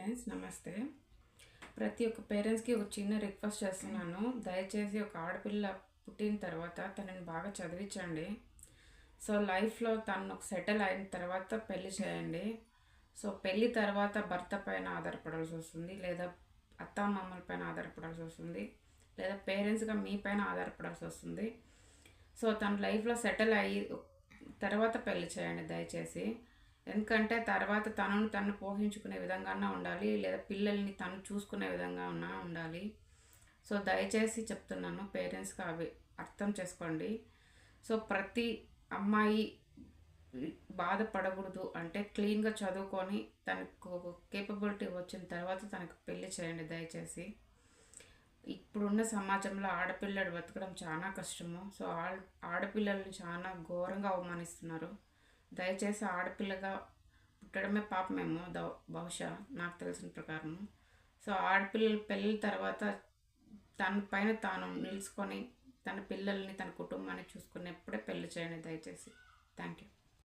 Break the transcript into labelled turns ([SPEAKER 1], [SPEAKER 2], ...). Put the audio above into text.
[SPEAKER 1] Friends, నమస్తే. ప్రతి ఒక్క పేరెంట్స్కి ఒక చిన్న రిక్వెస్ట్ చేస్తున్నాను. దయచేసి ఒక ఆడపిల్ల పుట్టిన తర్వాత తనని బాగా చదివించండి. సో లైఫ్లో తను సెటిల్ అయిన తర్వాత పెళ్లి చేయండి. సో పెళ్ళి తర్వాత భర్త పైన ఆధారపడాల్సి వస్తుంది, లేదా అత్తామామల పైన ఆధారపడాల్సి వస్తుంది, లేదా పేరెంట్స్గా మీ పైన ఆధారపడాల్సి వస్తుంది. సో తన లైఫ్లో సెటిల్ అయ్యి తర్వాత పెళ్లి చేయండి దయచేసి. ఎందుకంటే తర్వాత తను పోషించుకునే విధంగానే ఉండాలి, లేదా పిల్లల్ని తను చూసుకునే విధంగా ఉండాలి. సో దయచేసి చెప్తున్నాను, పేరెంట్స్గా అవి అర్థం చేసుకోండి. సో ప్రతి అమ్మాయి బాధపడకూడదు అంటే క్లీన్గా చదువుకొని తనకు కేపబిలిటీ వచ్చిన తర్వాత తనకు పెళ్లి చేయండి దయచేసి. ఇప్పుడున్న సమాజంలో ఆడపిల్లలు బతకడం చాలా కష్టము. సో ఆడపిల్లల్ని చాలా ఘోరంగా అవమానిస్తున్నారు. దయచేసి ఆడపిల్లగా పుట్టడమే పాపమేమో బహుశా నాకు తెలిసిన ప్రకారం. సో ఆడపిల్లలు పెళ్ళి తర్వాత తన పైన తాను నిలుచుకొని తన పిల్లల్ని తన కుటుంబాన్ని చూసుకునేప్పుడే పెళ్లి చేయండి దయచేసి. Thank you.